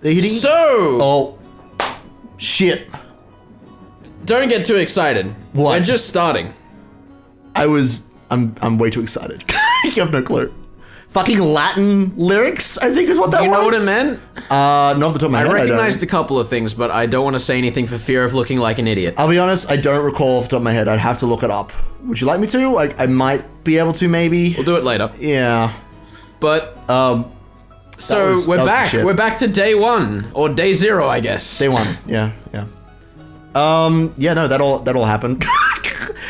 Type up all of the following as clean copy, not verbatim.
So... Oh. Shit. Don't get too excited. What? We're just starting. I'm way too excited. You have no clue. Fucking Latin lyrics, I think is what that was. You know what it meant? Not off the top of my head, I recognized a couple of things, but I don't want to say anything for fear of looking like an idiot. I'll be honest, I don't recall off the top of my head. I'd have to look it up. Would you like me to? I might be able to, maybe. We'll do it later. Yeah. But, so we're back. We're back to day 1, or day 0, I guess. Day 1, yeah. Yeah, no, that'll happen.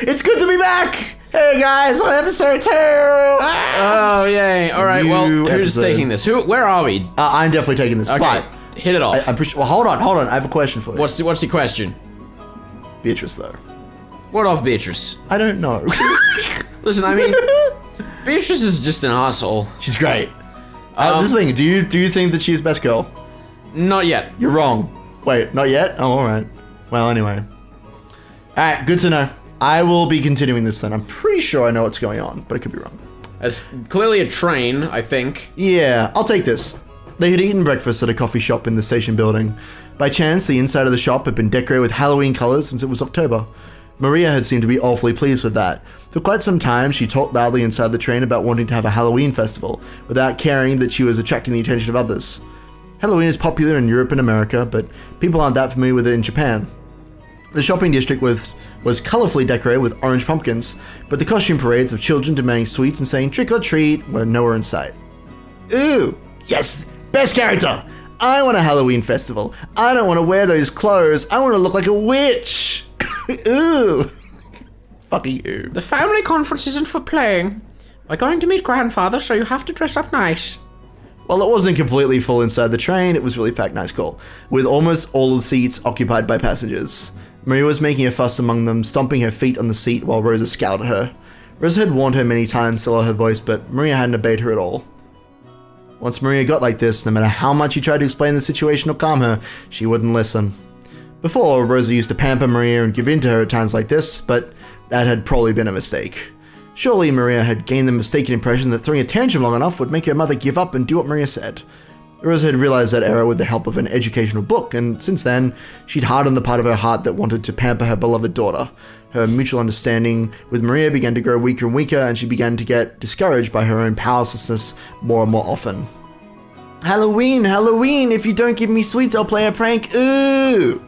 It's good to be back! Hey guys, on episode 2! Oh, yay. Alright, well, who's taking this? Where are we? I'm definitely taking this, okay, but... hit it off. Well, hold on, I have a question for you. What's the question? Beatrice, though. What of Beatrice? I don't know. Listen, I mean, Beatrice is just an asshole. She's great. This thing, do you think that she's best girl? Not yet. You're wrong. Wait, not yet? Oh, alright. Well, anyway. Alright, good to know. I will be continuing this then. I'm pretty sure I know what's going on, but I could be wrong. It's clearly a train, I think. Yeah, I'll take this. They had eaten breakfast at a coffee shop in the station building. By chance, the inside of the shop had been decorated with Halloween colors since it was October. Maria had seemed to be awfully pleased with that. For quite some time, she talked loudly inside the train about wanting to have a Halloween festival, without caring that she was attracting the attention of others. Halloween is popular in Europe and America, but people aren't that familiar with it in Japan. The shopping district was colourfully decorated with orange pumpkins, but the costume parades of children demanding sweets and saying trick or treat were nowhere in sight. Ooh, yes, best character! I want a Halloween festival. I don't want to wear those clothes. I want to look like a witch. Ooh. Fucking ooh. The family conference isn't for playing. We're going to meet grandfather, so you have to dress up nice. While it wasn't completely full inside the train, it was really packed. Nice call. With almost all the seats occupied by passengers. Maria was making a fuss among them, stomping her feet on the seat while Rosa scowled at her. Rosa had warned her many times to lower her voice, but Maria hadn't obeyed her at all. Once Maria got like this, no matter how much she tried to explain the situation or calm her, she wouldn't listen. Before, Rosa used to pamper Maria and give in to her at times like this, but that had probably been a mistake. Surely Maria had gained the mistaken impression that throwing a tantrum long enough would make her mother give up and do what Maria said. Rosa had realized that error with the help of an educational book, and since then, she'd hardened the part of her heart that wanted to pamper her beloved daughter. Her mutual understanding with Maria began to grow weaker and weaker, and she began to get discouraged by her own powerlessness more and more often. Halloween, Halloween, if you don't give me sweets, I'll play a prank. Ooh.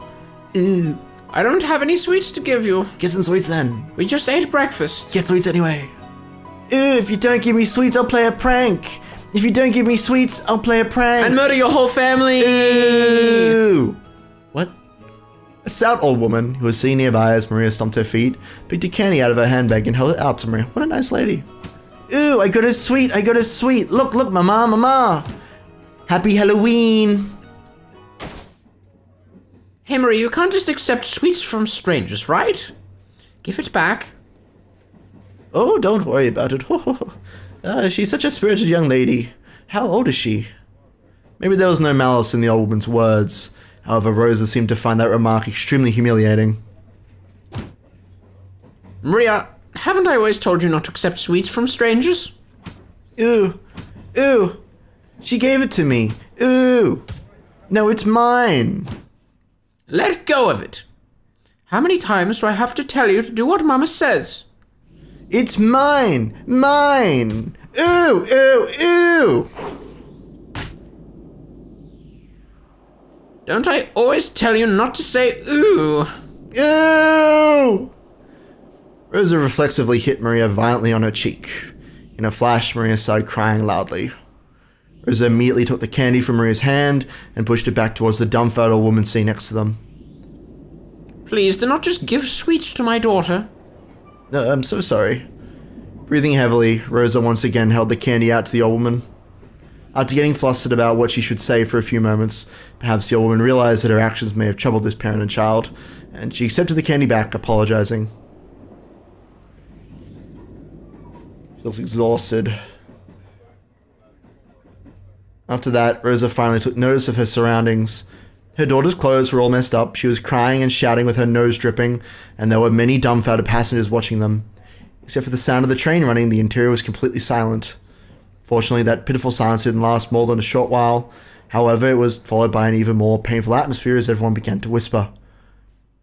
Ooh. I don't have any sweets to give you. Get some sweets then. We just ate breakfast. Get sweets anyway. Ooh, if you don't give me sweets, I'll play a prank. If you don't give me sweets, I'll play a prank. And murder your whole family. Ooh. What? A stout old woman who was sitting nearby as Maria stomped her feet, picked a candy out of her handbag and held it out to Maria. What a nice lady. Ooh, I got a sweet, I got a sweet. Look, look, mama, mama. Happy Halloween. Hey Maria, you can't just accept sweets from strangers, right? Give it back. Oh, don't worry about it. She's such a spirited young lady. How old is she? Maybe there was no malice in the old woman's words. However, Rosa seemed to find that remark extremely humiliating. Maria, haven't I always told you not to accept sweets from strangers? Ooh. Ooh. She gave it to me. Ooh. No, it's mine. Let go of it. How many times do I have to tell you to do what Mama says? It's mine! Mine! Ooh! Ooh! Ooh! Don't I always tell you not to say ooh? Ooh! Rosa reflexively hit Maria violently on her cheek. In a flash, Maria started crying loudly. Rosa immediately took the candy from Maria's hand and pushed it back towards the dumbfounded woman sitting next to them. Please, do not just give sweets to my daughter. I'm so sorry. Breathing heavily, Rosa once again held the candy out to the old woman. After getting flustered about what she should say for a few moments, perhaps the old woman realized that her actions may have troubled this parent and child, and she accepted the candy back, apologizing. She looks exhausted. After that, Rosa finally took notice of her surroundings. Her daughter's clothes were all messed up, she was crying and shouting with her nose dripping, and there were many dumbfounded passengers watching them. Except for the sound of the train running, the interior was completely silent. Fortunately, that pitiful silence didn't last more than a short while, However, it was followed by an even more painful atmosphere as everyone began to whisper.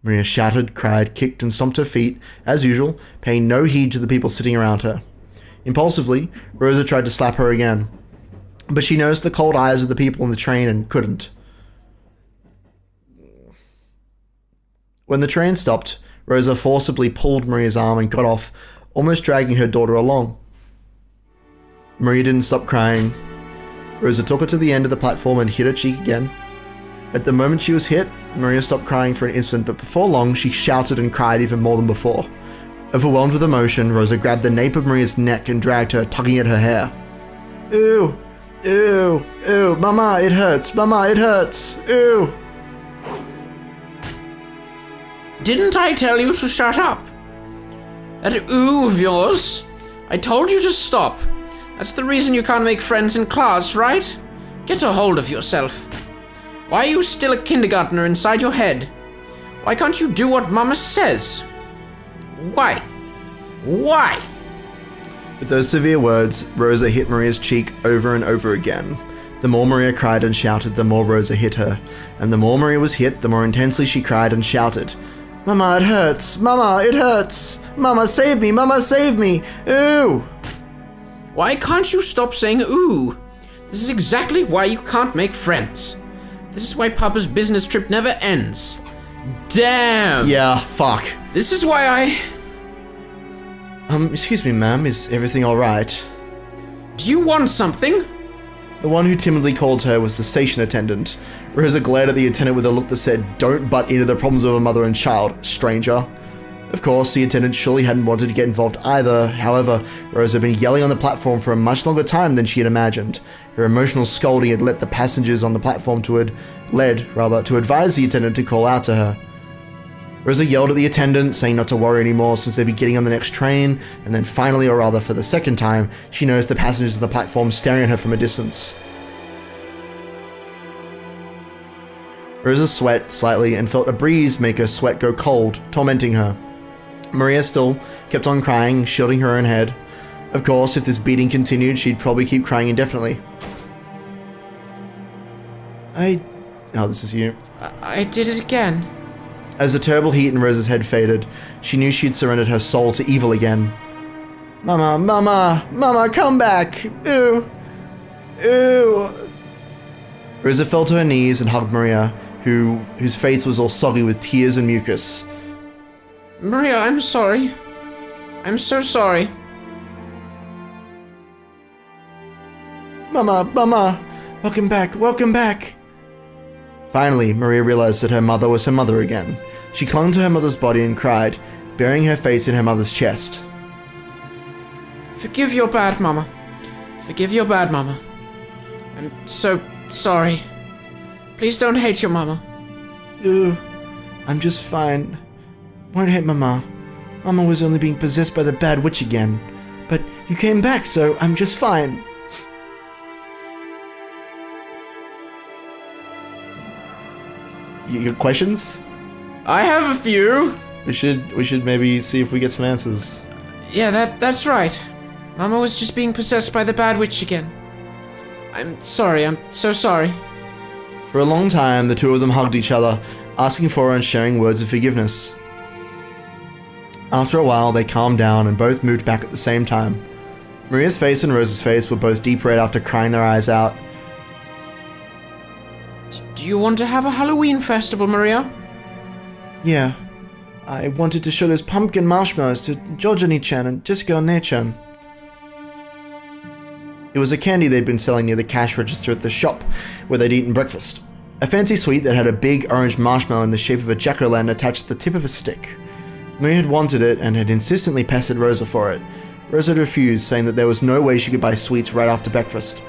Maria shouted, cried, kicked, and stomped her feet, as usual, paying no heed to the people sitting around her. Impulsively, Rosa tried to slap her again, but she noticed the cold eyes of the people in the train and couldn't. When the train stopped, Rosa forcibly pulled Maria's arm and got off, almost dragging her daughter along. Maria didn't stop crying. Rosa took her to the end of the platform and hit her cheek again. At the moment she was hit, Maria stopped crying for an instant, but before long she shouted and cried even more than before. Overwhelmed with emotion, Rosa grabbed the nape of Maria's neck and dragged her, tugging at her hair. Ew! Ew! Ew! Mama, it hurts! Mama, it hurts! Ew! Didn't I tell you to shut up? That ooh of yours? I told you to stop. That's the reason you can't make friends in class, right? Get a hold of yourself. Why are you still a kindergartner inside your head? Why can't you do what Mama says? Why? Why? With those severe words, Rosa hit Maria's cheek over and over again. The more Maria cried and shouted, the more Rosa hit her. And the more Maria was hit, the more intensely she cried and shouted. Mama, it hurts! Mama, it hurts! Mama, save me! Mama, save me! Ooh! Why can't you stop saying ooh? This is exactly why you can't make friends. This is why Papa's business trip never ends. Damn! Yeah, fuck. This is why Excuse me, ma'am, is everything alright? Do you want something? The one who timidly called her was the station attendant. Rosa glared at the attendant with a look that said, "Don't butt into the problems of a mother and child, stranger." Of course, the attendant surely hadn't wanted to get involved either. However, Rosa had been yelling on the platform for a much longer time than she had imagined. Her emotional scolding had led the passengers on the platform to advise the attendant to call out to her. Rosa yelled at the attendant, saying not to worry anymore since they'd be getting on the next train, and then finally, or rather for the second time, she noticed the passengers on the platform staring at her from a distance. Rosa sweat slightly and felt a breeze make her sweat go cold, tormenting her. Maria still kept on crying, shielding her own head. Of course, if this beating continued, she'd probably keep crying indefinitely. Oh, this is you. I did it again. As the terrible heat in Rosa's head faded, she knew she'd surrendered her soul to evil again. Mama, Mama, Mama, come back! Ew! Ew! Rosa fell to her knees and hugged Maria, whose face was all soggy with tears and mucus. Maria, I'm sorry. I'm so sorry. Mama, Mama, welcome back, welcome back! Finally, Maria realized that her mother was her mother again. She clung to her mother's body and cried, burying her face in her mother's chest. Forgive your bad mama. Forgive your bad mama. I'm so sorry. Please don't hate your mama. Ooh, I'm just fine. Won't hate Mama. Mama was only being possessed by the bad witch again. But you came back, so I'm just fine. You got questions? I have a few. We should maybe see if we get some answers. Yeah, that's right. Mama was just being possessed by the bad witch again. I'm sorry, I'm so sorry. For a long time, the two of them hugged each other, asking for and sharing words of forgiveness. After a while, they calmed down and both moved back at the same time. Maria's face and Rosa's face were both deep red after crying their eyes out. Do you want to have a Halloween festival, Maria? Yeah. I wanted to show those pumpkin marshmallows to Georgianie-chan and JessicaOne-chan. It was a candy they'd been selling near the cash register at the shop where they'd eaten breakfast. A fancy sweet that had a big orange marshmallow in the shape of a jack-o'-lantern attached to the tip of a stick. Maria had wanted it and had insistently pestered Rosa for it. Rosa had refused, saying that there was no way she could buy sweets right after breakfast.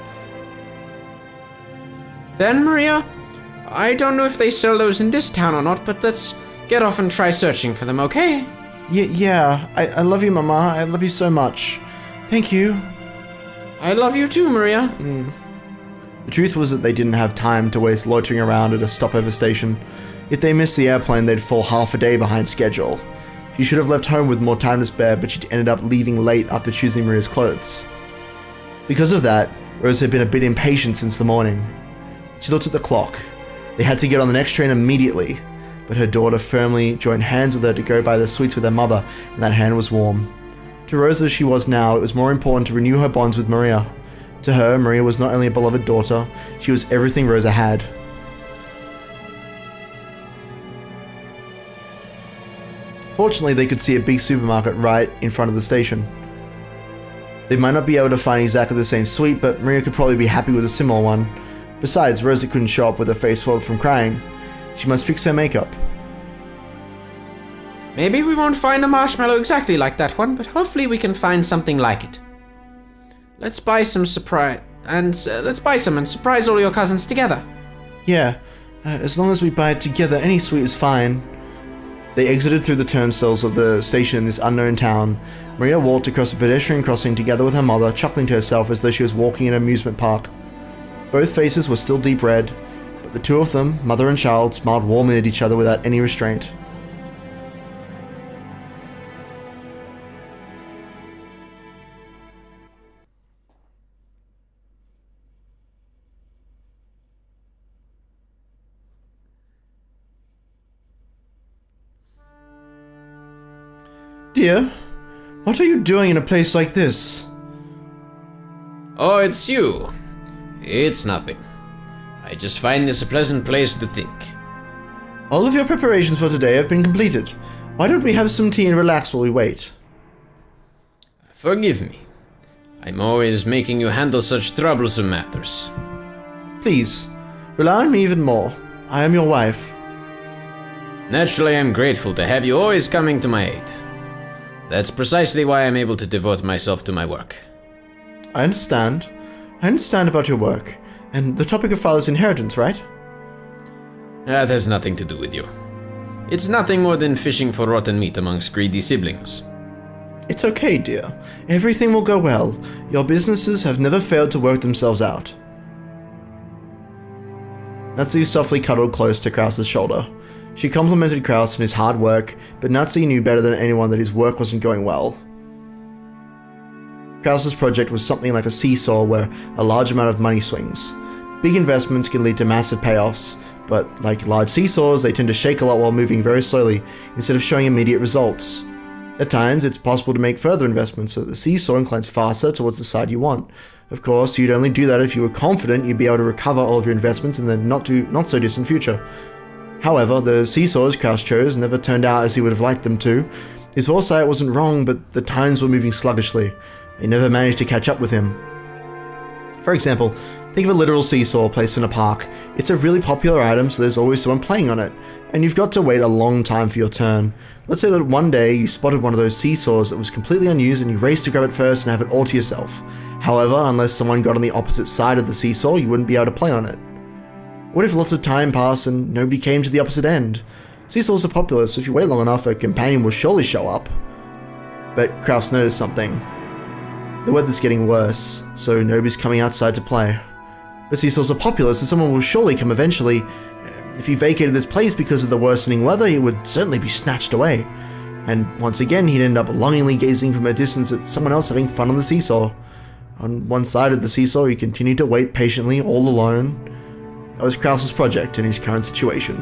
Then, Maria, I don't know if they sell those in this town or not, but let's get off and try searching for them, okay? Yeah, I love you, Mama. I love you so much. Thank you. I love you too, Maria. The truth was that they didn't have time to waste loitering around at a stopover station. If they missed the airplane, they'd fall half a day behind schedule. She should have left home with more time to spare, but she'd ended up leaving late after choosing Maria's clothes. Because of that, Rose had been a bit impatient since the morning. She looked at the clock. They had to get on the next train immediately, but her daughter firmly joined hands with her to go buy the sweets with her mother, and that hand was warm. To Rose as she was now, it was more important to renew her bonds with Maria. To her, Maria was not only a beloved daughter, she was everything Rosa had. Fortunately, they could see a big supermarket right in front of the station. They might not be able to find exactly the same sweet, but Maria could probably be happy with a similar one. Besides, Rosa couldn't show up with her face swelled from crying. She must fix her makeup. Maybe we won't find a marshmallow exactly like that one, but hopefully we can find something like it. Let's buy some and surprise all your cousins together. Yeah, as long as we buy it together, any sweet is fine. They exited through the turnstiles of the station in this unknown town. Maria walked across a pedestrian crossing together with her mother, chuckling to herself as though she was walking in an amusement park. Both faces were still deep red, but the two of them, mother and child, smiled warmly at each other without any restraint. Dear, what are you doing in a place like this? Oh, it's you. It's nothing. I just find this a pleasant place to think. All of your preparations for today have been completed. Why don't we have some tea and relax while we wait? Forgive me. I'm always making you handle such troublesome matters. Please, rely on me even more. I am your wife. Naturally, I'm grateful to have you always coming to my aid. That's precisely why I'm able to devote myself to my work. I understand. I understand about your work, and the topic of father's inheritance, right? That has nothing to do with you. It's nothing more than fishing for rotten meat amongst greedy siblings. It's okay, dear. Everything will go well. Your businesses have never failed to work themselves out. Natsu softly cuddled close to Kraus's shoulder. She complimented Kraus on his hard work, but Natsu knew better than anyone that his work wasn't going well. Kraus's project was something like a seesaw where a large amount of money swings. Big investments can lead to massive payoffs, but like large seesaws, they tend to shake a lot while moving very slowly instead of showing immediate results. At times, it's possible to make further investments so that the seesaw inclines faster towards the side you want. Of course, you'd only do that if you were confident you'd be able to recover all of your investments in the not so distant future. However, the seesaws Kraus chose never turned out as he would have liked them to. His foresight wasn't wrong, but the times were moving sluggishly. They never managed to catch up with him. For example, think of a literal seesaw placed in a park. It's a really popular item, so there's always someone playing on it, and you've got to wait a long time for your turn. Let's say that one day you spotted one of those seesaws that was completely unused and you raced to grab it first and have it all to yourself. However, unless someone got on the opposite side of the seesaw, you wouldn't be able to play on it. What if lots of time passed and nobody came to the opposite end? Seesaws are popular, so if you wait long enough, a companion will surely show up. But Kraus noticed something. The weather's getting worse, so nobody's coming outside to play. But seesaws are popular, so someone will surely come eventually. If he vacated this place because of the worsening weather, he would certainly be snatched away. And once again, he'd end up longingly gazing from a distance at someone else having fun on the seesaw. On one side of the seesaw, he continued to wait patiently, all alone. That was Kraus's project in his current situation.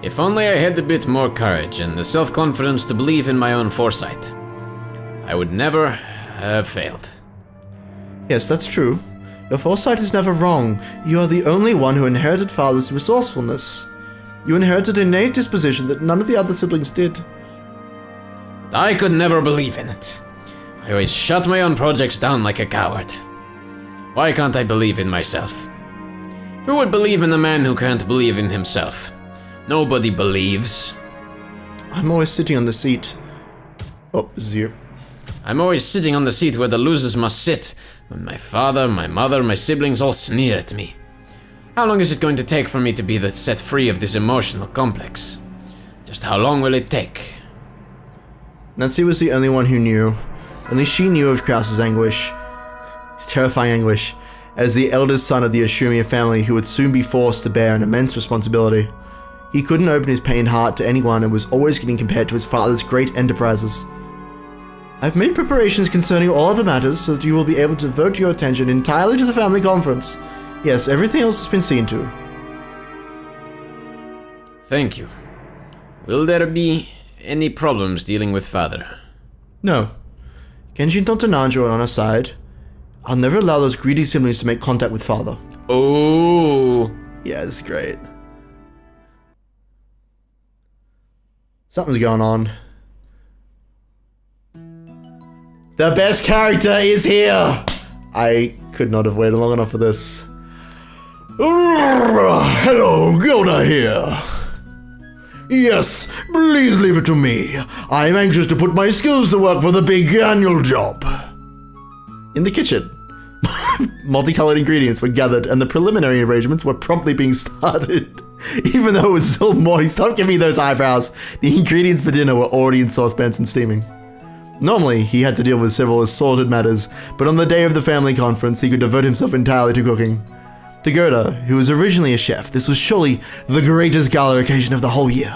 If only I had a bit more courage and the self-confidence to believe in my own foresight, I would never have failed. Yes, that's true. Your foresight is never wrong. You are the only one who inherited father's resourcefulness. You inherited an innate disposition that none of the other siblings did. But I could never believe in it. I always shut my own projects down like a coward. Why can't I believe in myself? Who would believe in a man who can't believe in himself? Nobody believes. I'm always sitting on the seat. Oh, zero. I'm always sitting on the seat where the losers must sit, when my father, my mother, my siblings all sneer at me. How long is it going to take for me to be set free of this emotional complex? Just how long will it take? Nancy was the only one who knew. Only she knew of Kraus's anguish. His terrifying anguish, as the eldest son of the Ashumia family who would soon be forced to bear an immense responsibility. He couldn't open his pained heart to anyone and was always getting compared to his father's great enterprises. I've made preparations concerning all other matters so that you will be able to devote your attention entirely to the family conference. Yes, everything else has been seen to. Thank you. Will there be any problems dealing with father? No. Genji and Dr. Nanjo are on our side. I'll never allow those greedy siblings to make contact with father. Oh. Yeah, this is great. Something's going on. The best character is here! I could not have waited long enough for this. Hello, Gilda here. Yes, please leave it to me. I am anxious to put my skills to work for the big annual job. In the kitchen, multicolored ingredients were gathered and the preliminary arrangements were promptly being started. Even though it was still morning, stop giving me those eyebrows. The ingredients for dinner were already in saucepans and steaming. Normally, he had to deal with several assorted matters, but on the day of the family conference, he could devote himself entirely to cooking. To Gerda, who was originally a chef, this was surely the greatest gala occasion of the whole year.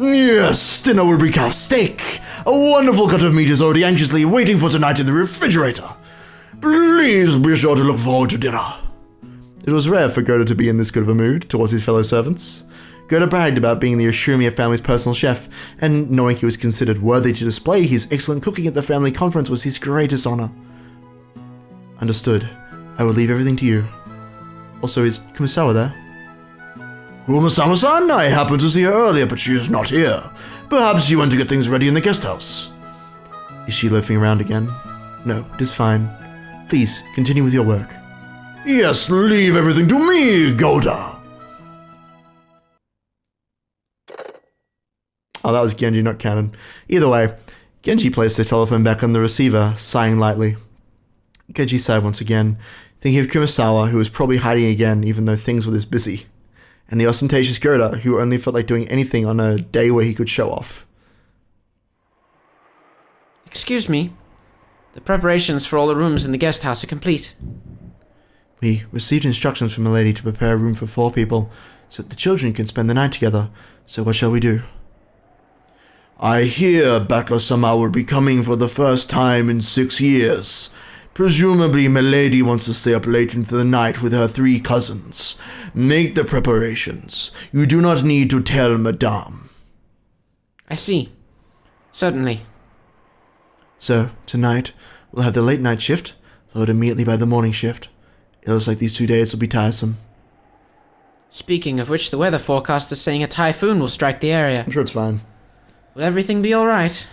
Yes, dinner will be calf steak. A wonderful cut of meat is already anxiously waiting for tonight in the refrigerator. Please be sure to look forward to dinner. It was rare for Gerda to be in this good of a mood towards his fellow servants. Gerda bragged about being the Ashumia family's personal chef, and knowing he was considered worthy to display his excellent cooking at the family conference was his greatest honor. Understood. I will leave everything to you. Also, is Kumasawa there? Kumasawa-san, I happened to see her earlier, but she is not here. Perhaps she went to get things ready in the guest house. Is she loafing around again? No, it is fine. Please, continue with your work. Yes, leave everything to me, Goda. Oh, that was Genji, not Canon. Either way, Genji placed the telephone back on the receiver, sighing lightly. Genji sighed once again, thinking of Kumasawa, who was probably hiding again, even though things were this busy, and the ostentatious Gerda, who only felt like doing anything on a day where he could show off. Excuse me. The preparations for all the rooms in the guest house are complete. We received instructions from a lady to prepare a room for 4 people, so that the children can spend the night together. So what shall we do? I hear Battler-sama will be coming for the first time in 6 years. Presumably, Milady wants to stay up late into the night with her 3 cousins. Make the preparations. You do not need to tell Madame. I see. Certainly. So, tonight, we'll have the late night shift, followed immediately by the morning shift. It looks like these 2 days will be tiresome. Speaking of which, the weather forecast is saying a typhoon will strike the area. I'm sure it's fine. Will everything be alright?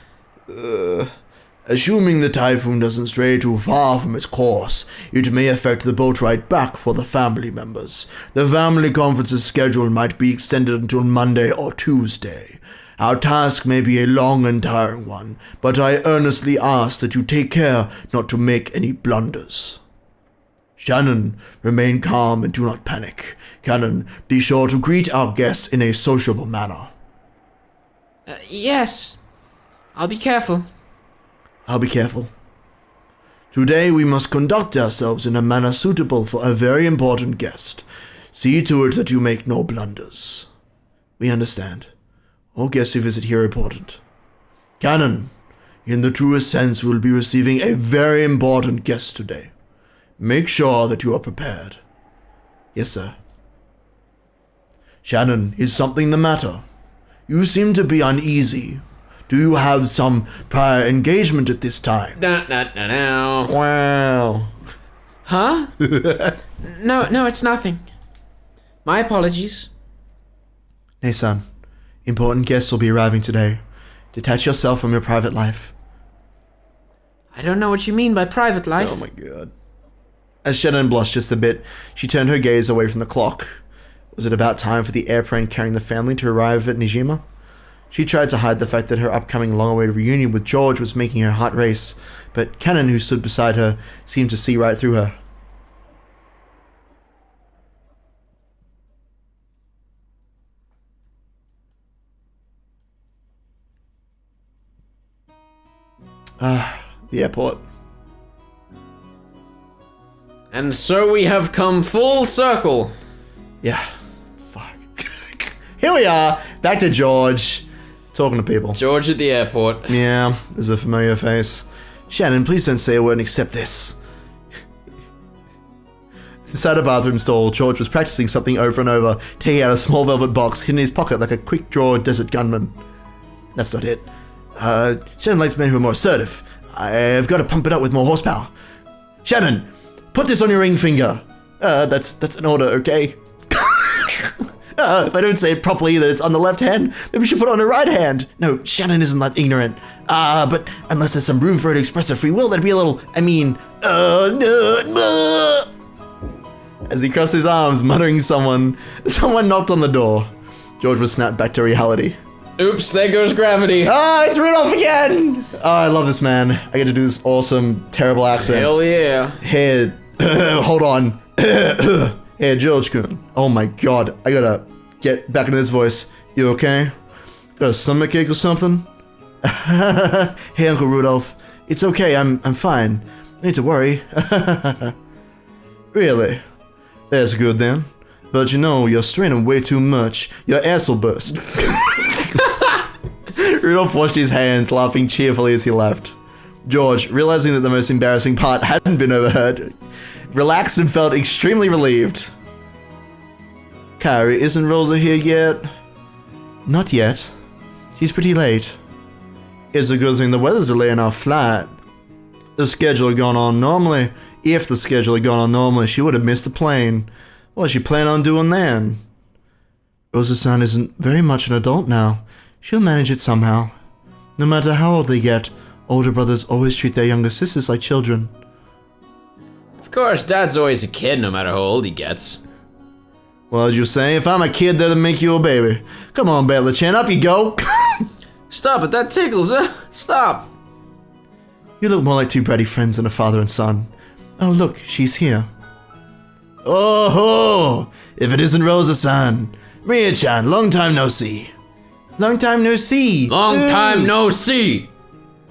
Assuming the typhoon doesn't stray too far from its course, it may affect the boat ride back for the family members. The family conference's schedule might be extended until Monday or Tuesday. Our task may be a long and tiring one, but I earnestly ask that you take care not to make any blunders. Shannon, remain calm and do not panic. Cannon, be sure to greet our guests in a sociable manner. Yes. I'll be careful. I'll be careful. Today we must conduct ourselves in a manner suitable for a very important guest. See to it that you make no blunders. We understand. All guests who visit here are important. Cannon, in the truest sense, we will be receiving a very important guest today. Make sure that you are prepared. Yes, sir. Shannon, is something the matter? You seem to be uneasy. Do you have some prior engagement at this time? Wow. Huh? No, it's nothing. My apologies. Nay, son. Important guests will be arriving today. Detach yourself from your private life. I don't know what you mean by private life. Oh my god. As Shannon blushed just a bit, she turned her gaze away from the clock. Was it about time for the airplane carrying the family to arrive at Nijima? She tried to hide the fact that her upcoming long-awaited reunion with George was making her heart race, but Cannon, who stood beside her, seemed to see right through her. The airport. And so we have come full circle. Yeah. Fuck. Here we are, back to George. talking to people. George at the airport. Yeah, there's a familiar face. Shannon, please don't say a word and accept this. Inside a bathroom stall, George was practicing something over and over, taking out a small velvet box hidden in his pocket like a quick-draw desert gunman. That's not it. Shannon likes men who are more assertive. I've got to pump it up with more horsepower. Shannon, put this on your ring finger. That's an order, okay? If I don't say it properly that it's on the left hand, maybe we should put it on the right hand. No, Shannon isn't that ignorant. But unless there's some room for her to express her free will, that'd be a little, As he crossed his arms, muttering someone knocked on the door. George was snapped back to reality. Oops, there goes gravity. It's Rudolph again! Oh, I love this man. I get to do this awesome, terrible accent. Hell yeah. Hey, hold on. Hey, George-kun. Oh my god, I gotta get back into this voice. You okay? Got a stomachache or something? Hey, Uncle Rudolph. It's okay, I'm fine. No need to worry. Really? That's good then. But you know, you're straining way too much. Your ass will burst. Rudolph washed his hands, laughing cheerfully as he left. George, realizing that the most embarrassing part hadn't been overheard, relaxed and felt extremely relieved. Kyrie, isn't Rosa here yet? Not yet. She's pretty late. It's a good thing the weather's delaying our flight. The schedule had gone on normally. If the schedule had gone on normally, she would have missed the plane. What does she plan on doing then? Rosa-san isn't very much an adult now. She'll manage it somehow. No matter how old they get, older brothers always treat their younger sisters like children. Of course, Dad's always a kid no matter how old he gets. What did you say? If I'm a kid, that'll make you a baby. Come on, Beatrice, up you go. Stop it, that tickles. Stop. You look more like two bratty friends than a father and son. Oh, look, she's here. Oh, if it isn't Rosa-san. Maria-chan, long time no see. Long time no see. Long time no see.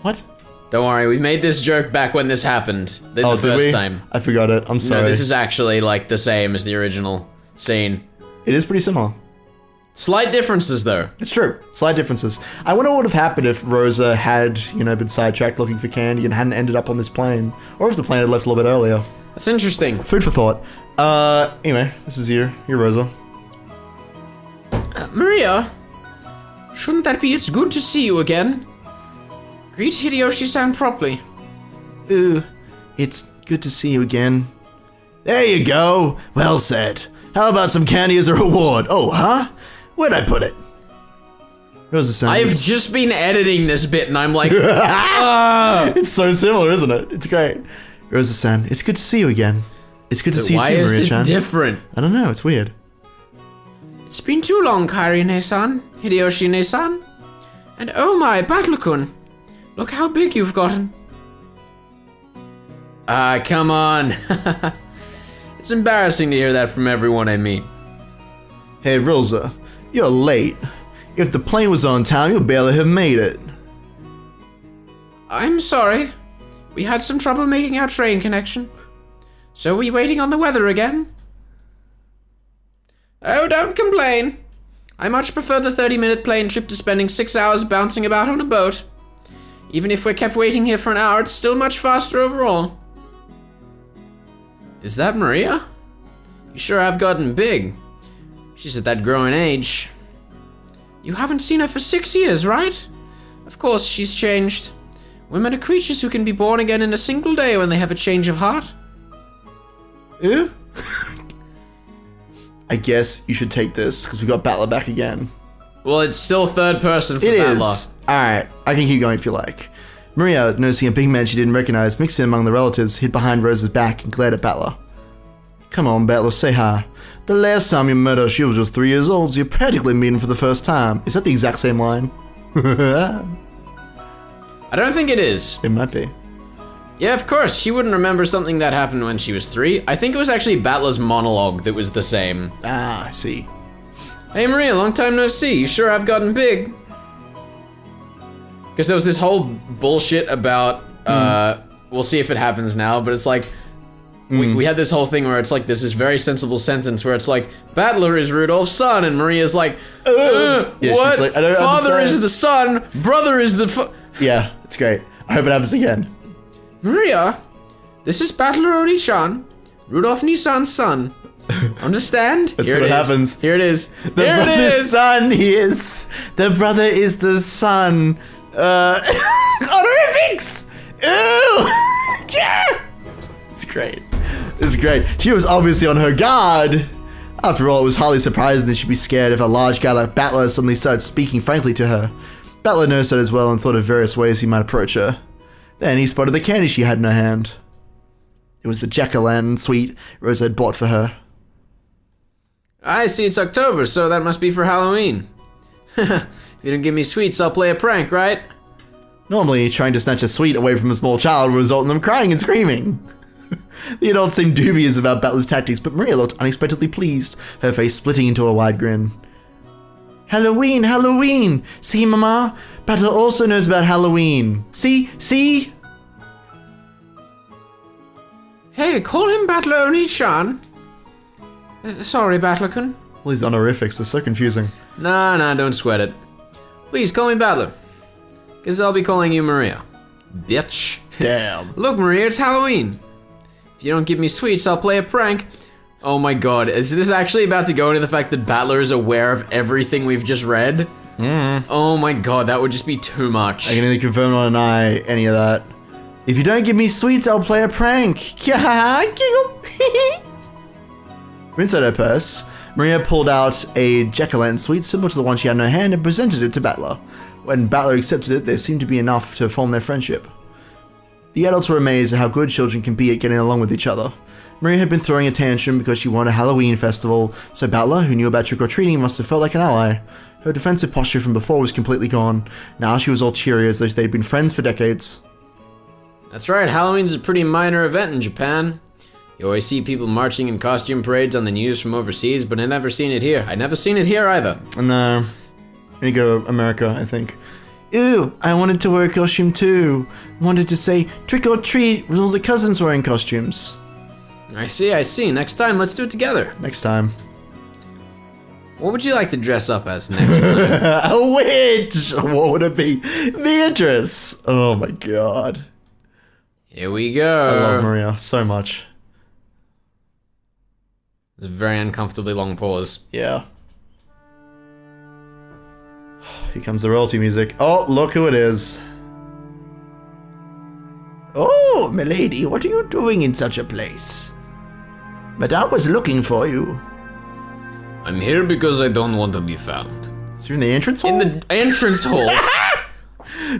What? Don't worry, we made this joke back when this happened. The first time. I forgot it. I'm sorry. No, this is actually like the same as the original scene. It is pretty similar. Slight differences though. It's true. Slight differences. I wonder what would have happened if Rosa had, been sidetracked looking for candy and hadn't ended up on this plane. Or if the plane had left a little bit earlier. That's interesting. Food for thought. Anyway, this is you. You're Rosa. Maria? Shouldn't that be it's good to see you again? Greet Hideyoshi-san properly. Ooh, it's good to see you again. There you go. Well said. How about some candy as a reward? Oh, huh? Where'd I put it? Rosa-san. I've just been editing this bit and I'm like, It's so similar, isn't it? It's great. Rosa-san, it's good to see you again. It's good to see you too, Maria-chan. Why is it different? I don't know, it's weird. It's been too long, Kairi-ne-san, Hideyoshi-ne-san. And oh my, Battle-kun. Look how big you've gotten. Come on. It's embarrassing to hear that from everyone I meet. Hey, Rosa, you're late. If the plane was on time, you'd barely have made it. I'm sorry. We had some trouble making our train connection. So are we waiting on the weather again? Oh, don't complain. I much prefer the 30-minute plane trip to spending 6 hours bouncing about on a boat. Even if we're kept waiting here for an hour, it's still much faster overall. Is that Maria? You sure have gotten big. She's at that growing age. You haven't seen her for 6 years, right? Of course, she's changed. Women are creatures who can be born again in a single day when they have a change of heart. Ew. I guess you should take this, because we got Battler back again. Well, it's still third person for Battler. It Battler. is. Alright, I can keep going if you like. Maria, noticing a big man she didn't recognize, mixed in among the relatives, hid behind Rosa's back and glared at Battler. Come on, Battler, say hi. The last time you met her, she was just 3 years old, so you're practically meeting for the first time. Is that the exact same line? I don't think it is. It might be. Yeah, of course, she wouldn't remember something that happened when she was 3. I think it was actually Battler's monologue that was the same. Ah, I see. Hey Maria, long time no see. You sure have gotten big. Because there was this whole bullshit about, we'll see if it happens now, but it's like, we had this whole thing where it's like this is very sensible sentence where it's like, Battler is Rudolph's son, and Maria's like, Yeah, what? she's like, I don't Father understand. is the son, brother is the Yeah, it's great. I hope it happens again. Maria, this is Battler Oni-chan, Rudolph Nissan's son. Understand? That's what happens. Here it is. The Here it brother's is. son, he is. The brother is the son. Honorifics! Ew! Yeah! It's great. It's great. She was obviously on her guard. After all, it was hardly surprising that she'd be scared if a large guy like Battler suddenly started speaking frankly to her. Battler noticed that as well and thought of various ways he might approach her. Then he spotted the candy she had in her hand. It was the Jack-o'-lantern sweet Rosa had bought for her. I see it's October, so that must be for Halloween. If you don't give me sweets, I'll play a prank, right? Normally, trying to snatch a sweet away from a small child would result in them crying and screaming. The adults seemed dubious about Battler's tactics, but Maria looked unexpectedly pleased, her face splitting into a wide grin. Halloween, Halloween! See, Mama? Battler also knows about Halloween. See? See? Hey, call him Battler Oni-chan. Sorry, Battler-kun. All these honorifics are so confusing. Nah, don't sweat it. Please, call me Battler. Because I'll be calling you Maria. Bitch. Damn. Look, Maria, it's Halloween. If you don't give me sweets, I'll play a prank. Oh my god, is this actually about to go into the fact that Battler is aware of everything we've just read? Oh my god, that would just be too much. I can neither confirm nor deny any of that. If you don't give me sweets, I'll play a prank. Yeah, giggle. From inside her purse, Maria pulled out a jack-o'-lantern sweet similar to the one she had in her hand and presented it to Battler. When Battler accepted it, there seemed to be enough to form their friendship. The adults were amazed at how good children can be at getting along with each other. Maria had been throwing a tantrum because she wanted a Halloween festival, so Battler, who knew about trick-or-treating, must have felt like an ally. Her defensive posture from before was completely gone. Now she was all cheery as though they'd been friends for decades. That's right, Halloween's a pretty minor event in Japan. You always see people marching in costume parades on the news from overseas, but I've never seen it here. I've never seen it here either. No. When you go to America, I think. Ew, I wanted to wear a costume too. Wanted to say trick or treat with all the cousins wearing costumes. I see. Next time, let's do it together. Next time. What would you like to dress up as next time? A witch! What would it be? Beatrice! Oh my god. Here we go. I love Maria so much. It's a very uncomfortably long pause. Yeah. Here comes the royalty music. Oh, look who it is. Oh, milady, what are you doing in such a place? Madame was looking for you. I'm here because I don't want to be found. So you're in the entrance hall? In the entrance hall?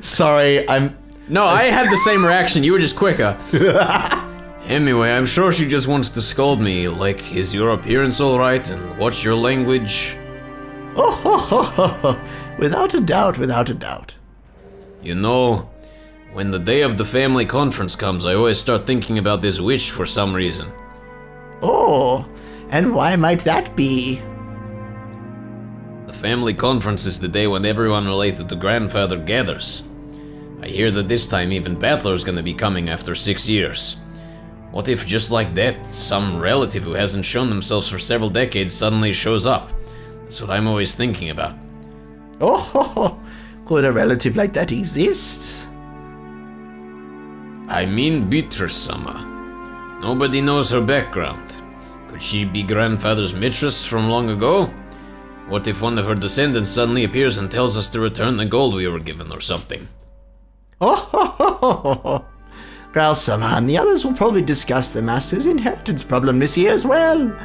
Sorry, I'm... No, I had the same reaction. You were just quicker. Anyway, I'm sure she just wants to scold me, like, is your appearance alright, and what's your language? Oh, ho, ho, ho, ho. Without a doubt, without a doubt. You know, when the day of the family conference comes, I always start thinking about this witch for some reason. Oh, and why might that be? The family conference is the day when everyone related to grandfather gathers. I hear that this time even Battler's gonna be coming after 6 years. What if, just like that, some relative who hasn't shown themselves for several decades suddenly shows up? That's what I'm always thinking about. Oh, ho, ho. Could a relative like that exist? I mean Beatrice-sama. Nobody knows her background. Could she be grandfather's mistress from long ago? What if one of her descendants suddenly appears and tells us to return the gold we were given or something? Oh, ho, ho, ho, ho, ho. Growlsama and the others will probably discuss the master's inheritance problem this year as well.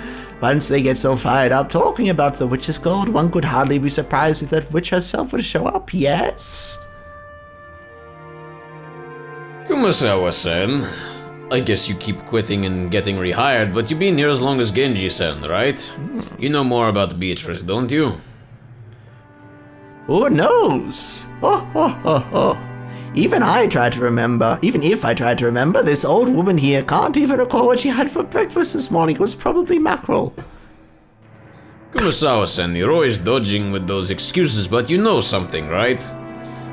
Once they get so fired up talking about the witch's gold, one could hardly be surprised if that witch herself would show up, yes? Kumasawa-san, I guess you keep quitting and getting rehired, but you've been here as long as Genji-san, right? You know more about Beatrice, don't you? Who knows? Oh, ho, ho, ho. Even if I try to remember, this old woman here can't even recall what she had for breakfast this morning. It was probably mackerel. Kumasawa-san, you're always dodging with those excuses, but you know something, right?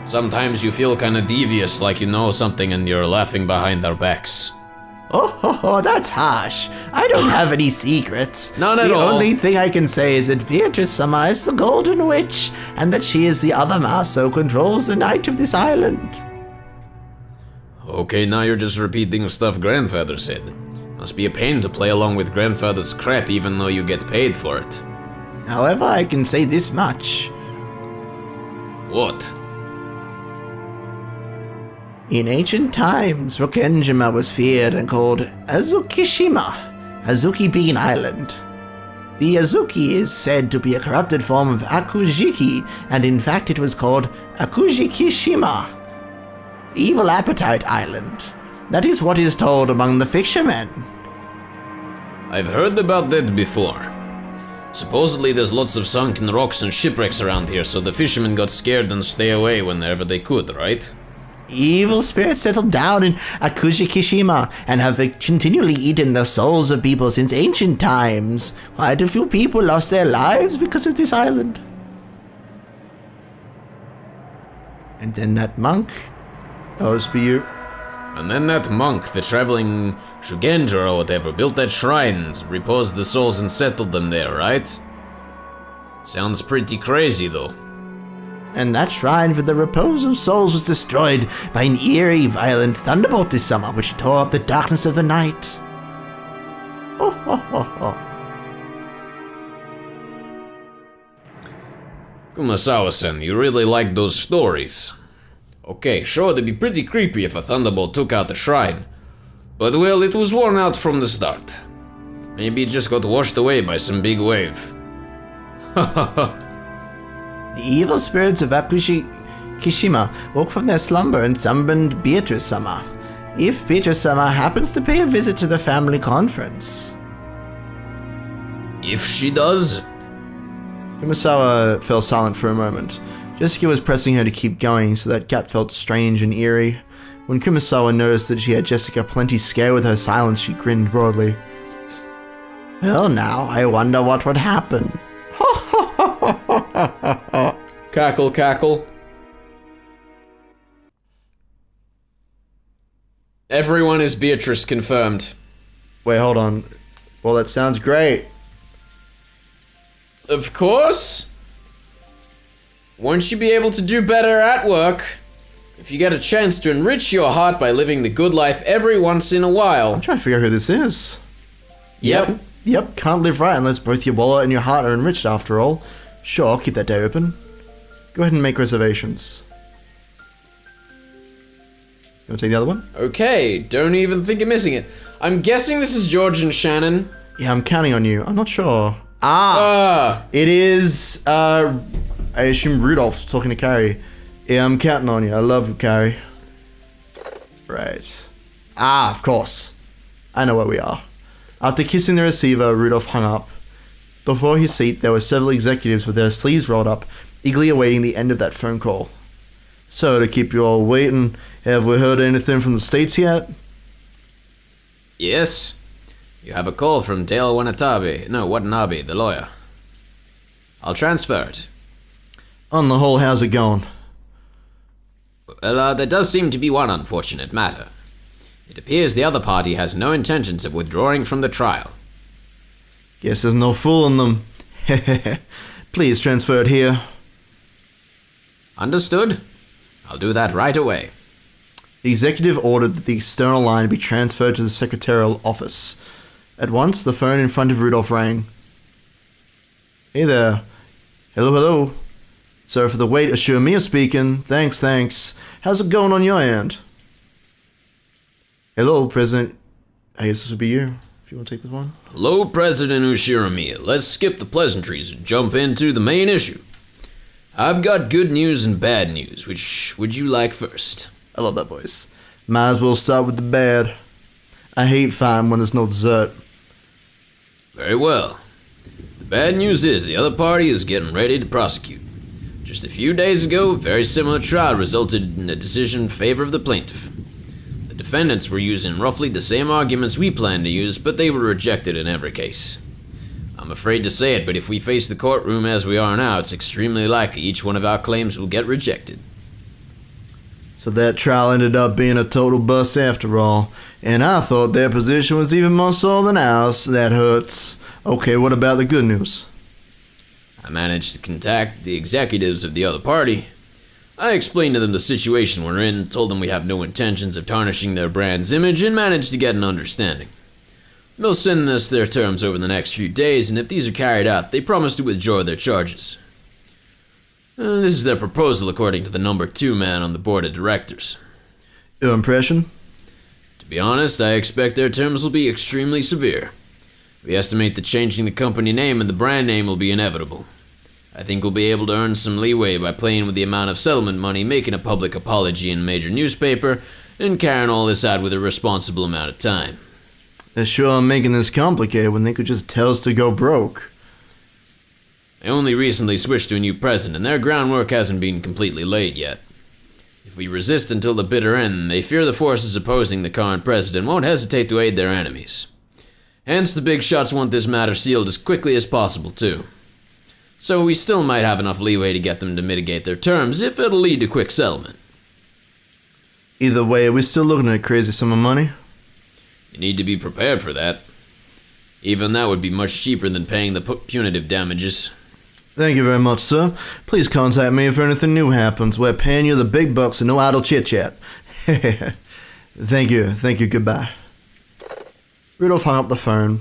Sometimes you feel kinda devious, like you know something and you're laughing behind our backs. Oh, that's harsh. I don't have any secrets. None at the all. The only thing I can say is that Beatrice Summer is the Golden Witch, and that she is the other master who controls the night of this island. Okay, now you're just repeating stuff Grandfather said. Must be a pain to play along with Grandfather's crap even though you get paid for it. However, I can say this much. What? In ancient times, Rokkenjima was feared and called Azukishima, Azuki Bean Island. The Azuki is said to be a corrupted form of Akujiki, and in fact it was called Akujikishima, Evil Appetite Island. That is what is told among the fishermen. I've heard about that before. Supposedly there's lots of sunken rocks and shipwrecks around here, so the fishermen got scared and stay away whenever they could, right? Evil spirits settled down in Akujikishima and have continually eaten the souls of people since ancient times. Quite a few people lost their lives because of this island. And then that monk, those be you. And then that monk, the traveling Shugenja or whatever, built that shrine, reposed the souls and settled them there, right? Sounds pretty crazy though. And that shrine for the repose of souls was destroyed by an eerie, violent thunderbolt this summer, which tore up the darkness of the night. Ho, ho, ho, ho. Kumasawa-san, you really like those stories. Okay, sure, it'd be pretty creepy if a thunderbolt took out the shrine. But well, it was worn out from the start. Maybe it just got washed away by some big wave. The evil spirits of Akujikishima woke from their slumber and summoned Beatrice Summer. If Beatrice Summer happens to pay a visit to the family conference. If she does? Kumasawa fell silent for a moment. Jessica was pressing her to keep going, so that gap felt strange and eerie. When Kumasawa noticed that she had Jessica plenty scared with her silence, she grinned broadly. Well now, I wonder what would happen. Cackle, cackle. Everyone is Beatrice confirmed. Wait, hold on. Well, that sounds great. Of course. Won't you be able to do better at work if you get a chance to enrich your heart by living the good life every once in a while? I'm trying to figure out who this is. Yep. Yep, can't live right unless both your wallet and your heart are enriched after all. Sure, I'll keep that day open. Go ahead and make reservations. You want to take the other one? Okay, don't even think of missing it. I'm guessing this is George and Shannon. Yeah, I'm counting on you. I'm not sure. It is, I assume Rudolph talking to Carrie. Yeah, I'm counting on you. I love you, Carrie. Right. Of course. I know where we are. After kissing the receiver, Rudolph hung up. Before his seat, there were several executives with their sleeves rolled up, eagerly awaiting the end of that phone call. So, to keep you all waiting, have we heard anything from the States yet? Yes. You have a call from Dale Watanabe, the lawyer. I'll transfer it. On the whole, how's it going? Well, there does seem to be one unfortunate matter. It appears the other party has no intentions of withdrawing from the trial. Guess there's no fooling them. Please transfer it here. Understood. I'll do that right away. The executive ordered that the external line be transferred to the secretarial office. At once, the phone in front of Rudolph rang. Hey there. Hello. Sorry for the wait, Assure Mia speaking. Thanks. How's it going on your end? Hello, President. I guess this would be you, if you want to take this one. Hello, President Ushiramiya. Let's skip the pleasantries and jump into the main issue. I've got good news and bad news. Which would you like first? I love that voice. Might as well start with the bad. I hate fine when there's no dessert. Very well. The bad news is the other party is getting ready to prosecute. Just a few days ago, a very similar trial resulted in a decision in favor of the plaintiff. The defendants were using roughly the same arguments we planned to use, but they were rejected in every case. I'm afraid to say it, but if we face the courtroom as we are now, it's extremely likely each one of our claims will get rejected. So that trial ended up being a total bust after all. And I thought their position was even more so than ours. That hurts. Okay, what about the good news? I managed to contact the executives of the other party. I explained to them the situation we're in, told them we have no intentions of tarnishing their brand's image, and managed to get an understanding. They'll send us their terms over the next few days, and if these are carried out, they promise to withdraw their charges. This is their proposal according to the number 2 man on the board of directors. Your impression? To be honest, I expect their terms will be extremely severe. We estimate that changing the company name and the brand name will be inevitable. I think we'll be able to earn some leeway by playing with the amount of settlement money, making a public apology in a major newspaper, and carrying all this out with a responsible amount of time. They're sure making this complicated when they could just tell us to go broke. They only recently switched to a new president, and their groundwork hasn't been completely laid yet. If we resist until the bitter end, they fear the forces opposing the current president won't hesitate to aid their enemies. Hence, the big shots want this matter sealed as quickly as possible, too. So we still might have enough leeway to get them to mitigate their terms if it'll lead to quick settlement. Either way, are we still looking at a crazy sum of money? You need to be prepared for that. Even that would be much cheaper than paying the punitive damages. Thank you very much, sir. Please contact me if anything new happens. We're paying you the big bucks and no idle chit-chat. Thank you, goodbye. Rudolph hung up the phone.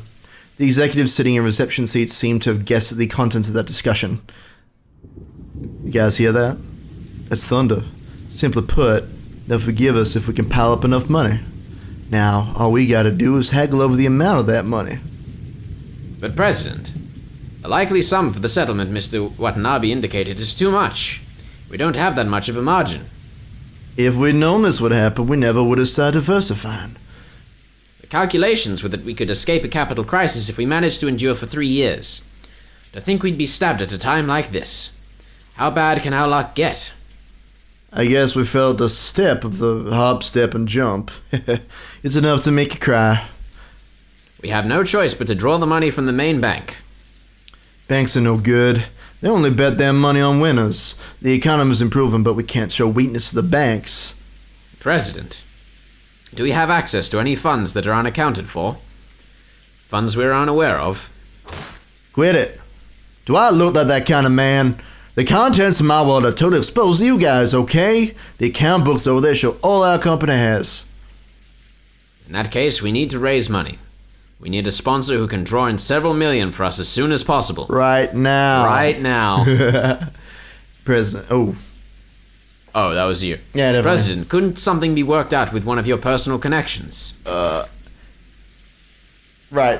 The executives sitting in reception seats seemed to have guessed at the contents of that discussion. You guys hear that? That's thunder. Simply put, they'll forgive us if we can pile up enough money. Now, all we gotta do is haggle over the amount of that money. But President, the likely sum for the settlement Mr. Watanabe indicated is too much. We don't have that much of a margin. If we'd known this would happen, we never would have started diversifying. The calculations were that we could escape a capital crisis if we managed to endure for 3 years. To think we'd be stabbed at a time like this. How bad can our luck get? I guess we felt a step of the hop, step, and jump. It's enough to make you cry. We have no choice but to draw the money from the main bank. Banks are no good. They only bet their money on winners. The economy's improving, but we can't show weakness to the banks. President, do we have access to any funds that are unaccounted for? Funds we're unaware of? Quit it. Do I look like that kind of man? The contents of my world are totally exposed to you guys, okay? The account books over there show all our company has. In that case, we need to raise money. We need a sponsor who can draw in several million for us as soon as possible. Right now. Right now. President, oh, that was you. Yeah, definitely. President, couldn't something be worked out with one of your personal connections? Right,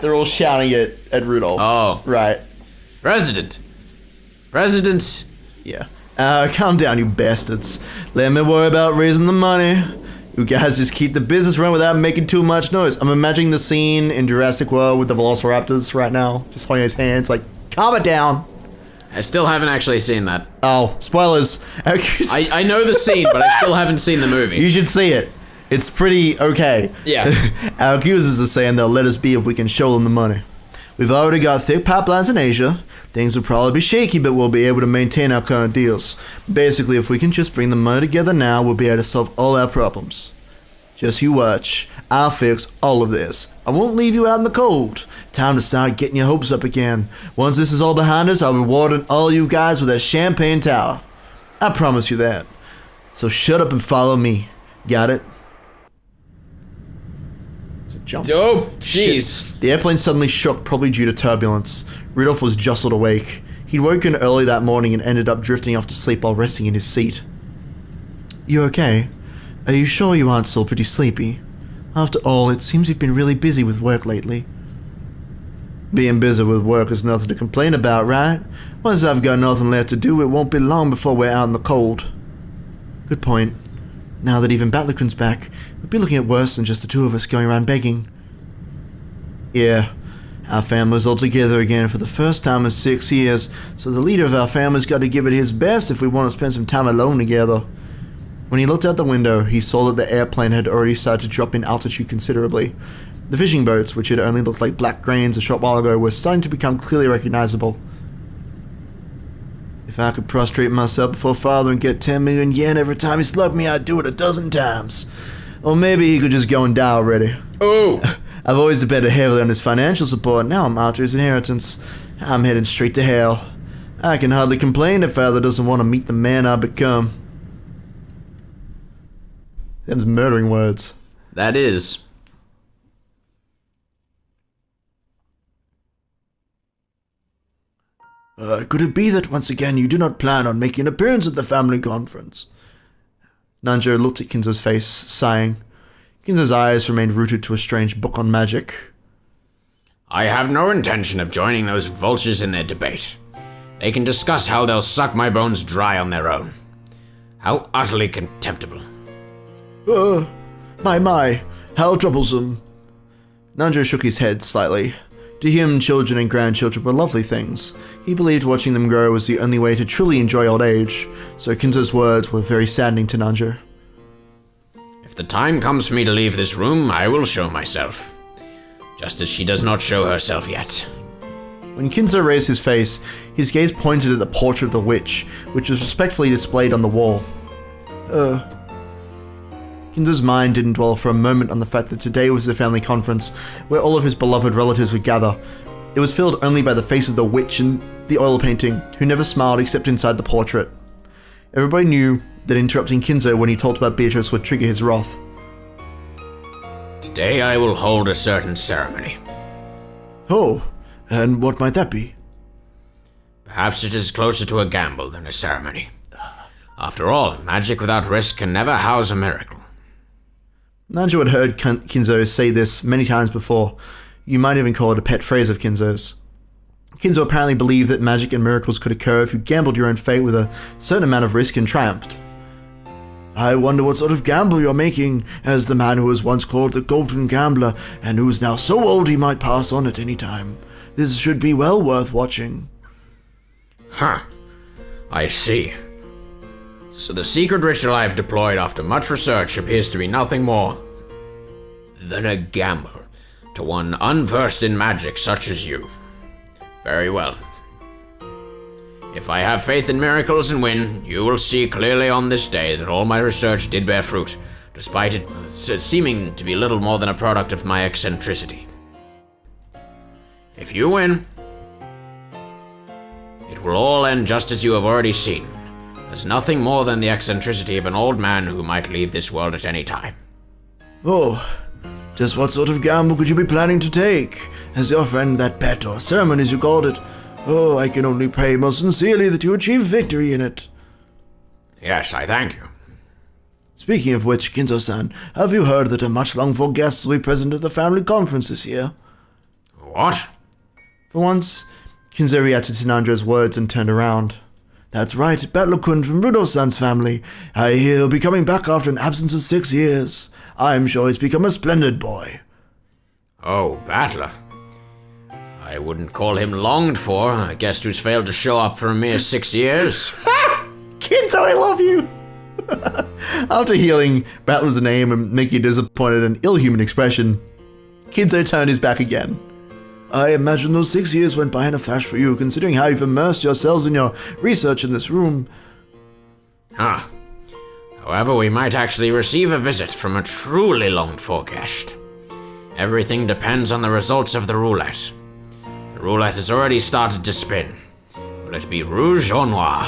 they're all shouting at Rudolph. Oh. Right. President! Yeah. Calm down, you bastards. Let me worry about raising the money. You guys just keep the business running without making too much noise. I'm imagining the scene in Jurassic World with the velociraptors right now. Just holding his hands like, calm it down. I still haven't actually seen that. Oh, spoilers. I know the scene, but I still haven't seen the movie. You should see it. It's pretty okay. Yeah. Our accusers are saying they'll let us be if we can show them the money. We've already got thick pipelines in Asia. Things will probably be shaky, but we'll be able to maintain our current deals. Basically, if we can just bring the money together now, we'll be able to solve all our problems. Just you watch. I'll fix all of this. I won't leave you out in the cold. Time to start getting your hopes up again. Once this is all behind us, I'll be rewarding all you guys with a champagne tower. I promise you that. So shut up and follow me. Got it? It's a jump. Oh, jeez. Shit. The airplane suddenly shook, probably due to turbulence. Rudolph was jostled awake. He'd woken early that morning and ended up drifting off to sleep while resting in his seat. You okay? Are you sure you aren't still pretty sleepy? After all, it seems you've been really busy with work lately. Being busy with work is nothing to complain about, right? Once I've got nothing left to do, it won't be long before we're out in the cold. Good point. Now that even Batliquin's back, we'll be looking at worse than just the two of us going around begging. Yeah, our family's all together again for the first time in 6 years, so the leader of our family's got to give it his best if we want to spend some time alone together. When he looked out the window, he saw that the airplane had already started to drop in altitude considerably. The fishing boats, which had only looked like black grains a short while ago, were starting to become clearly recognizable. If I could prostrate myself before Father and get 10 million yen every time he slugged me, I'd do it a dozen times. Or maybe he could just go and die already. Oh! I've always depended heavily on his financial support, now I'm after his inheritance. I'm heading straight to hell. I can hardly complain if father doesn't want to meet the man I've become. Them's murdering words. That is. Could it be that once again you do not plan on making an appearance at the family conference? Nanjo looked at Kinzo's face, sighing. Kinzo's eyes remained rooted to a strange book on magic. I have no intention of joining those vultures in their debate. They can discuss how they'll suck my bones dry on their own. How utterly contemptible. My, how troublesome. Nanjo shook his head slightly. To him, children and grandchildren were lovely things. He believed watching them grow was the only way to truly enjoy old age, so Kinzo's words were very saddening to Nanjo. If the time comes for me to leave this room, I will show myself. Just as she does not show herself yet. When Kinzo raised his face, his gaze pointed at the portrait of the witch, which was respectfully displayed on the wall. Kinzo's mind didn't dwell for a moment on the fact that today was the family conference, where all of his beloved relatives would gather. It was filled only by the face of the witch and the oil painting, who never smiled except inside the portrait. Everybody knew that interrupting Kinzo when he talked about Beatrice would trigger his wrath. Today I will hold a certain ceremony. Oh, and what might that be? Perhaps it is closer to a gamble than a ceremony. After all, magic without risk can never house a miracle. Nanjo had heard Kinzo say this many times before. You might even call it a pet phrase of Kinzo's. Kinzo apparently believed that magic and miracles could occur if you gambled your own fate with a certain amount of risk and triumphed. I wonder what sort of gamble you're making, as the man who was once called the Golden Gambler, and who is now so old he might pass on at any time. This should be well worth watching. Huh. I see. So the secret ritual I've deployed after much research appears to be nothing more than a gamble to one unversed in magic such as you. Very well. If I have faith in miracles and win, you will see clearly on this day that all my research did bear fruit, despite it seeming to be little more than a product of my eccentricity. If you win, it will all end just as you have already seen, as nothing more than the eccentricity of an old man who might leave this world at any time. Oh, just what sort of gamble could you be planning to take? Has your friend that bet or sermon as you called it? Oh, I can only pray most sincerely that you achieve victory in it. Yes, I thank you. Speaking of which, Kinzo-san, have you heard that a much longed-for guest will be present at the family conference this year? What? For once, Kinzo reacted to Nanjo's words and turned around. That's right, Battler-kun from Rudo-san's family. I hear he'll be coming back after an absence of 6 years. I'm sure he's become a splendid boy. Oh, Battler. I wouldn't call him longed for, a guest who's failed to show up for a mere 6 years. Kinzo, I love you! After hearing Battler's name and making a disappointed and ill-human expression, Kinzo turned his back again. I imagine those 6 years went by in a flash for you, considering how you've immersed yourselves in your research in this room. Huh. However, we might actually receive a visit from a truly longed-for guest. Everything depends on the results of the roulette. The roulette has already started to spin. Will it be rouge or noir?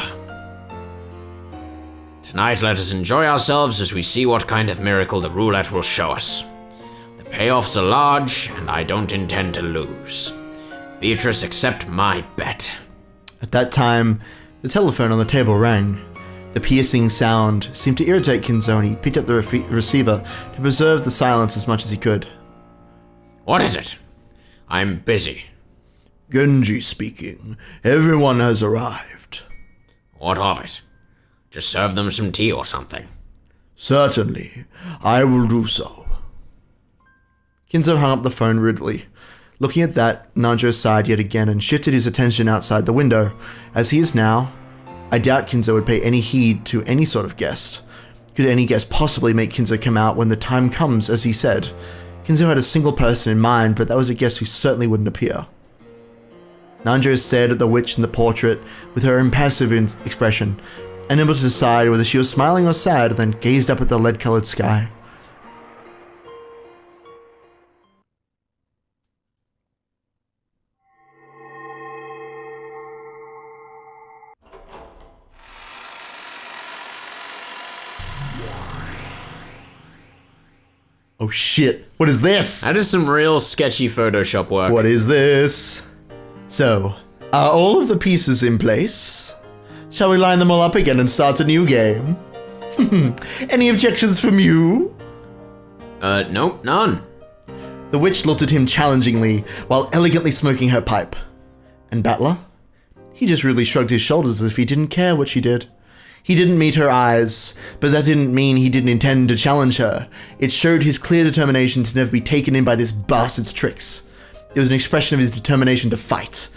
Tonight, let us enjoy ourselves as we see what kind of miracle the roulette will show us. The payoffs are large, and I don't intend to lose. Beatrice, accept my bet. At that time, the telephone on the table rang. The piercing sound seemed to irritate Kinzo, and he picked up the receiver to preserve the silence as much as he could. What is it? I'm busy. Genji speaking. Everyone has arrived. What of it? Just serve them some tea or something. Certainly. I will do so. Kinzo hung up the phone rudely. Looking at that, Nanjo sighed yet again and shifted his attention outside the window. As he is now, I doubt Kinzo would pay any heed to any sort of guest. Could any guest possibly make Kinzo come out when the time comes, as he said? Kinzo had a single person in mind, but that was a guest who certainly wouldn't appear. Nanjo stared at the witch in the portrait with her impassive expression, unable to decide whether she was smiling or sad, then gazed up at the lead-colored sky. Oh shit, what is this? That is some real sketchy Photoshop work. What is this? So, are all of the pieces in place? Shall we line them all up again and start a new game? Any objections from you? Nope, none. The witch looked at him challengingly while elegantly smoking her pipe. And Battler? He just really shrugged his shoulders as if he didn't care what she did. He didn't meet her eyes, but that didn't mean he didn't intend to challenge her. It showed his clear determination to never be taken in by this bastard's tricks. It was an expression of his determination to fight.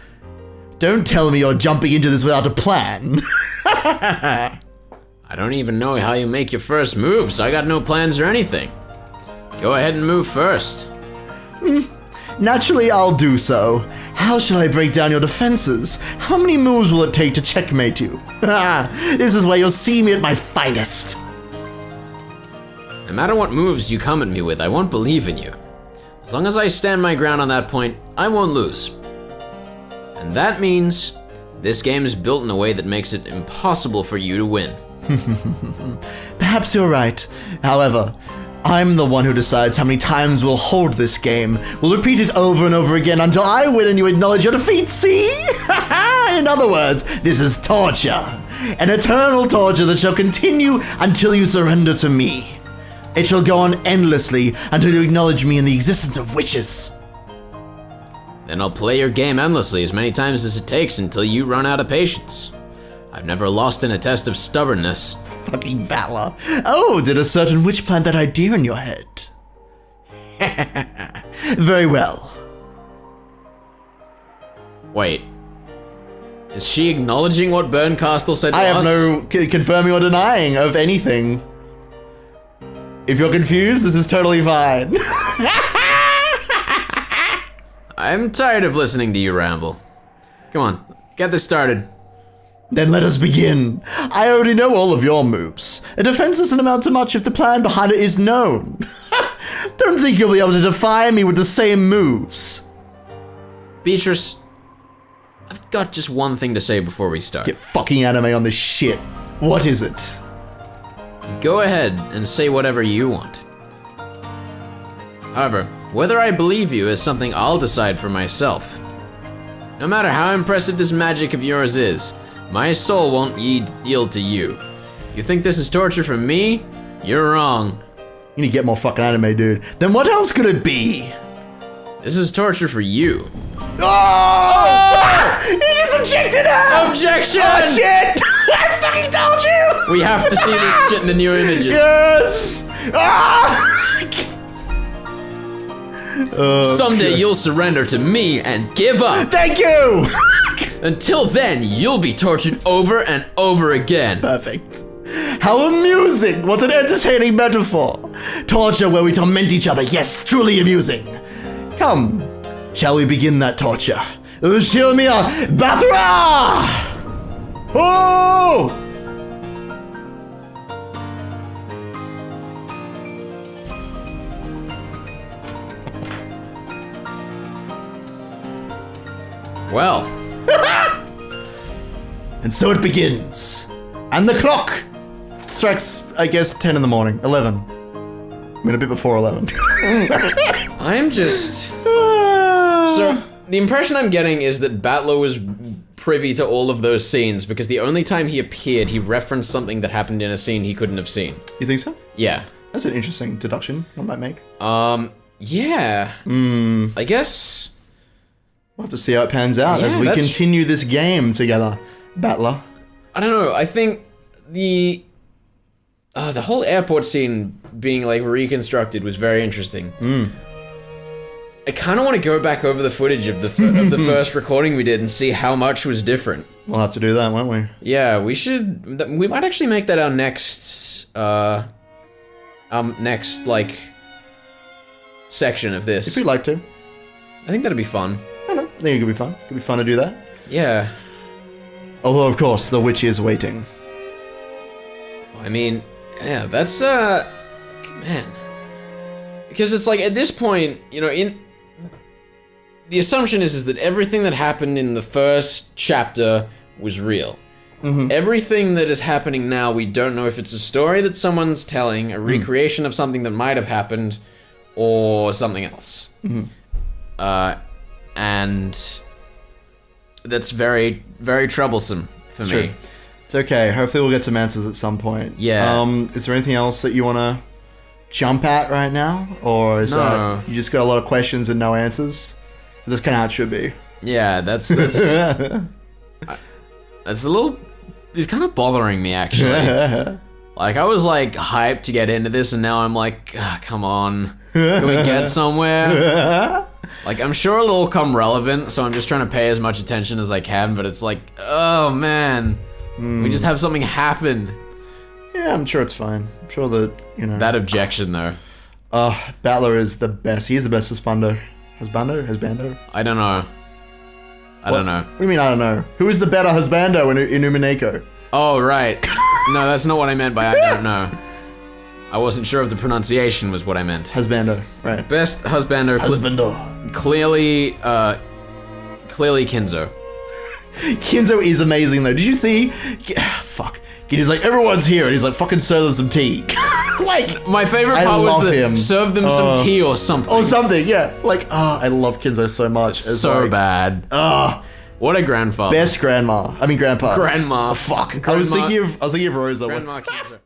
Don't tell me you're jumping into this without a plan. I don't even know how you make your first move, so I got no plans or anything. Go ahead and move first. Naturally, I'll do so. How shall I break down your defenses? How many moves will it take to checkmate you? This is where you'll see me at my finest. No matter what moves you come at me with, I won't believe in you. As long as I stand my ground on that point, I won't lose. And that means this game is built in a way that makes it impossible for you to win. Perhaps you're right. However, I'm the one who decides how many times we'll hold this game. We'll repeat it over and over again until I win and you acknowledge your defeat, see? In other words, this is torture. An eternal torture that shall continue until you surrender to me. It shall go on endlessly until you acknowledge me in the existence of witches. Then I'll play your game endlessly as many times as it takes until you run out of patience. I've never lost in a test of stubbornness. Fucking Battler. Oh, did a certain witch plant that idea in your head? Very well. Wait. Is she acknowledging what Berncastle said to us? I have no confirming or denying of anything. If you're confused, this is totally fine. I'm tired of listening to you ramble. Come on, get this started. Then let us begin. I already know all of your moves. A defense doesn't amount to much if the plan behind it is known. Don't think you'll be able to defy me with the same moves. Beatrice, I've got just one thing to say before we start. Get fucking anime on this shit. What is it? Go ahead and say whatever you want. However, whether I believe you is something I'll decide for myself. No matter how impressive this magic of yours is, my soul won't yield to you. You think this is torture for me? You're wrong. You need to get more fucking anime, dude. Then what else could it be? This is torture for you. Oh! He just objected her! Objection! Oh shit! I fucking told you! We have to see this shit in the new images. Yes! Ah! Someday you'll surrender to me and give up. Thank you! Until then, you'll be tortured over and over again. Perfect. How amusing! What an entertaining metaphor! Torture where we torment each other, yes, truly amusing. Come, shall we begin that torture? Show me a Batra! Oh! Well. And so it begins. And the clock strikes, I guess, 10 in the morning. 11. I mean, a bit before 11. I'm just... So, the impression I'm getting is that Battler was privy to all of those scenes because the only time he appeared, he referenced something that happened in a scene he couldn't have seen. You think so? Yeah. That's an interesting deduction I might make. Yeah. I guess... We'll have to see how it pans out as we continue this game together, Battler. I don't know, I think the whole airport scene being, like, reconstructed was very interesting. I kind of want to go back over the footage of the first recording we did and see how much was different. We'll have to do that, won't we? Yeah, we should. We might actually make that our next, like, section of this. If you'd like to. I think that'd be fun. I don't know. I think it could be fun. It could be fun to do that. Yeah. Although, of course, the witch is waiting. I mean, yeah, that's, man. Because it's like, at this point, you know, the assumption is that everything that happened in the first chapter was real. Everything that is happening now, we don't know if it's a story that someone's telling, a recreation of something that might have happened, or something else. And that's very, very troublesome for me. True. It's okay. Hopefully we'll get some answers at some point. Yeah. Is there anything else that you want to jump at right now? Or is No. that you just got a lot of questions and no answers? That's kind of how it should be. Yeah, that's that's a little. It's kind of bothering me actually. Like I was like hyped to get into this, and now I'm like, come on, can we get somewhere? Like I'm sure it'll come relevant, so I'm just trying to pay as much attention as I can. But it's like, oh man, we just have something happen. Yeah, I'm sure it's fine. I'm sure that, you know. That objection though. Battler is the best. He's the best husbando. Husbando? I don't know. I don't know. What do you mean I don't know? Who is the better husbando in Umineko? Oh, right. No, that's not what I meant by I don't know. I wasn't sure if the pronunciation was what I meant. Husbando, right. Best husbander. Husbando. Clearly Kinzo. Kinzo is amazing though. Did you see? Fuck. He's like, everyone's here, and he's like, fucking serve them some tea. Like, My favorite I part was love the him. serve them some tea or something. or something, yeah. Like, I love Kinzo so much. It's So like, bad. What a grandfather. Best grandma. I mean, grandpa. Grandma. Fuck. I was Grandma. thinking of Rosa. Grandma Kinzo.